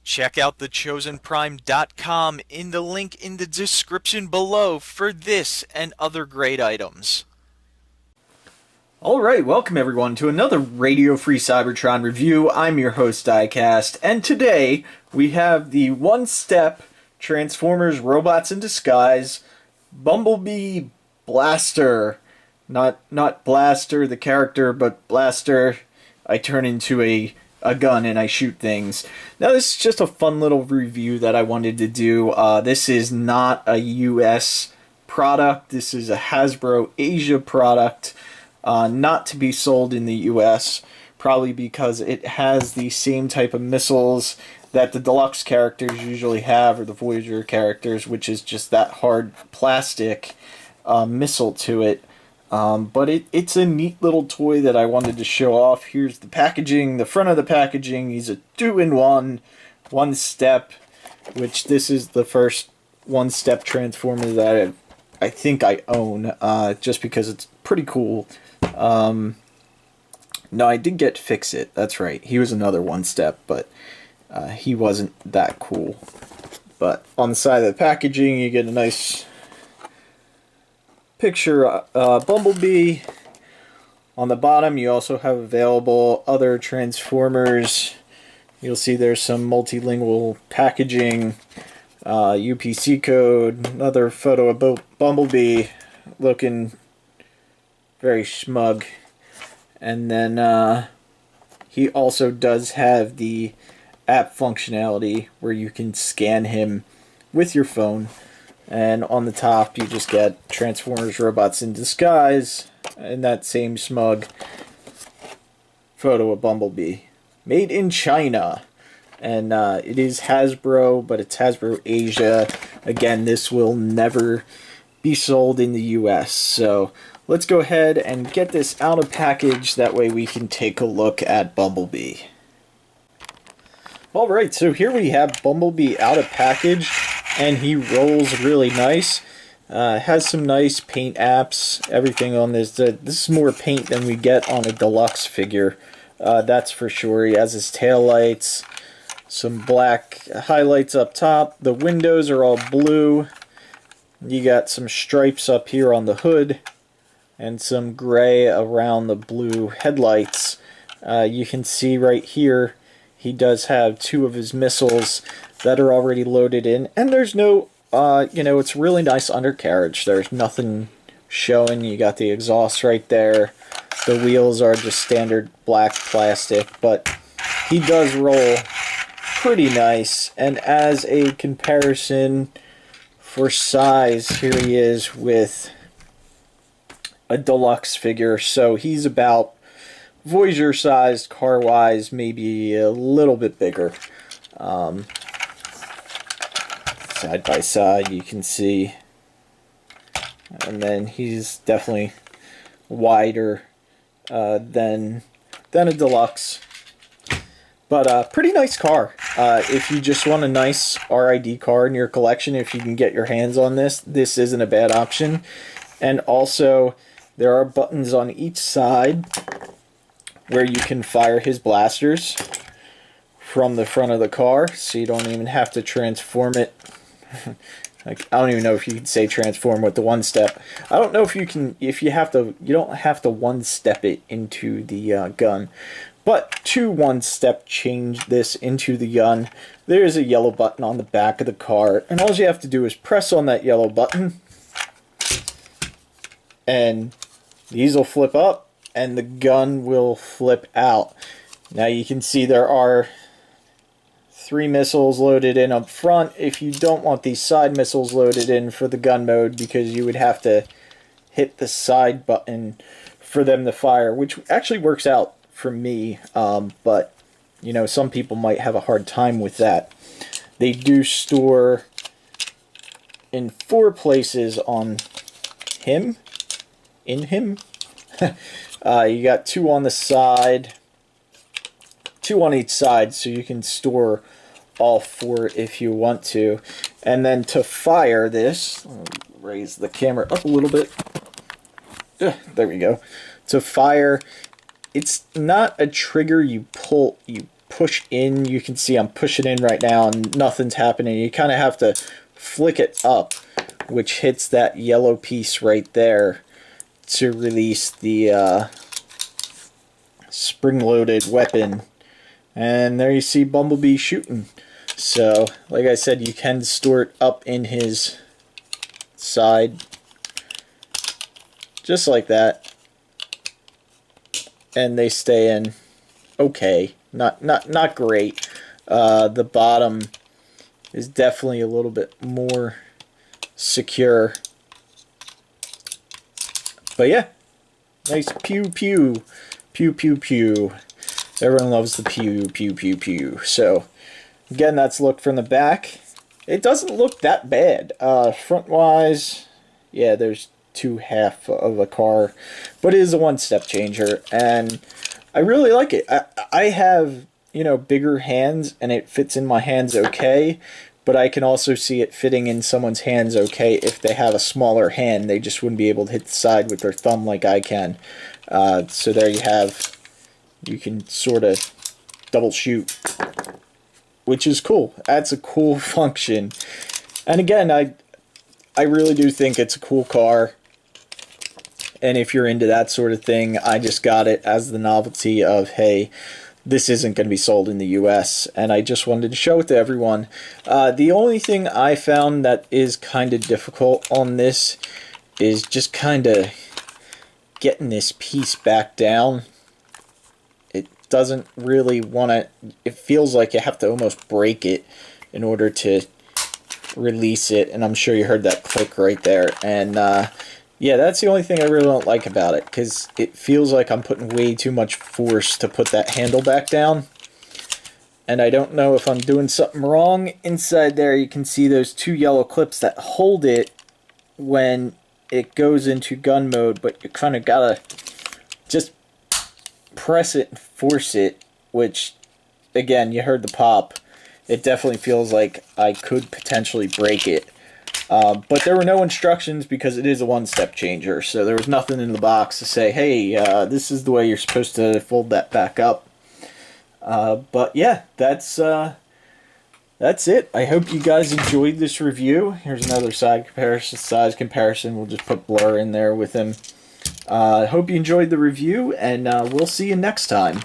Check out thechosenprime.com in the link in the description below for this and other great items. Alright, welcome everyone to another Radio Free Cybertron review. I'm your host, Diecast, and today we have the one-step Transformers Robots in Disguise Bumblebee Blaster. Not Blaster, the character, but Blaster. I turn into a gun and I shoot things. Now this is just a fun little review that I wanted to do. This is not a US product. This is a Hasbro Asia product. Not to be sold in the US, probably because it has the same type of missiles that the deluxe characters usually have, or the Voyager characters, which is just that hard plastic missile to it. But it's a neat little toy that I wanted to show off. Here's the packaging, the front of the packaging. He's a 2-in-1, one step, which this is the first one-step Transformer that I think I own, just because it's pretty cool. No, I did get Fix-It, that's right. He was another one-step, but he wasn't that cool. But on the side of the packaging, you get a nice picture Bumblebee. On the bottom, you also have available other Transformers. You'll see there's some multilingual packaging, UPC code, another photo of Bumblebee looking very smug. And then he also does have the app functionality where you can scan him with your phone. And on the top, you just get Transformers Robots in Disguise and that same smug photo of Bumblebee. Made in China. And it is Hasbro, but it's Hasbro Asia. Again, this will never be sold in the US. So let's go ahead and get this out of package. That way we can take a look at Bumblebee. Alright, so here we have Bumblebee out of package, and he rolls really nice. Has some nice paint apps, everything on this. This is more paint than we get on a deluxe figure, that's for sure. He has his tail lights, some black highlights up top. The windows are all blue. You got some stripes up here on the hood, and some gray around the blue headlights. You can see right here he does have two of his missiles that are already loaded in, and there's no, it's really nice undercarriage. There's nothing showing. You got the exhaust right there. The wheels are just standard black plastic, but he does roll pretty nice. And as a comparison for size, here he is with a deluxe figure. So he's about Voyager sized, car wise, maybe a little bit bigger. Side by side you can see, and then he's definitely wider than a deluxe, but pretty nice car. If you just want a nice RID car in your collection, if you can get your hands on this isn't a bad option. And also there are buttons on each side where you can fire his blasters from the front of the car, so you don't even have to transform it. Like, I don't even know if you can say transform with the one step. I don't know if you can, you don't have to one step it into the gun. But to one step change this into the gun, there's a yellow button on the back of the car, and all you have to do is press on that yellow button, and these will flip up, and the gun will flip out. Now you can see there are 3 missiles loaded in up front. If you don't want these side missiles loaded in for the gun mode, because you would have to hit the side button for them to fire, which actually works out for me, but some people might have a hard time with that. They do store in 4 places on him, you got 2 on the side, 2 on each side, so you can store all 4 if you want to. And then to fire this, I'll raise the camera up a little bit. There we go. To fire, it's not a trigger you push in. You can see I'm pushing in right now and nothing's happening. You kind of have to flick it up, which hits that yellow piece right there to release the spring-loaded weapon. And there you see Bumblebee shooting. So, like I said, you can store it up in his side, just like that, and they stay in okay. Not great. The bottom is definitely a little bit more secure. But yeah, nice pew pew, pew pew pew. Everyone loves the pew pew pew pew. So again, that's look from the back. It doesn't look that bad. Front wise, yeah, there's two half of a car, but it is a one-step changer, and I really like it. I have, you know, bigger hands, and it fits in my hands okay, but I can also see it fitting in someone's hands okay if they have a smaller hand. They just wouldn't be able to hit the side with their thumb like I can. So there you have, you can sort of double shoot, which is cool. That's a cool function. And again, I really do think it's a cool car. And if you're into that sort of thing, I just got it as the novelty of, hey, this isn't going to be sold in the US, and I just wanted to show it to everyone. The only thing I found that is kind of difficult on this is just kind of getting this piece back down. It doesn't really want to, it feels like you have to almost break it in order to release it, and I'm sure you heard that click right there. And yeah, that's the only thing I really don't like about it, because it feels like I'm putting way too much force to put that handle back down. And I don't know if I'm doing something wrong. Inside there you can see those two yellow clips that hold it when it goes into gun mode, but you kind of gotta just press it and force it, which, again, you heard the pop. It definitely feels like I could potentially break it. But there were no instructions because it is a one-step changer, so there was nothing in the box to say, hey, this is the way you're supposed to fold that back up. But yeah, that's it. I hope you guys enjoyed this review. Here's another size comparison. We'll just put Blur in there with him. I hope you enjoyed the review, and we'll see you next time.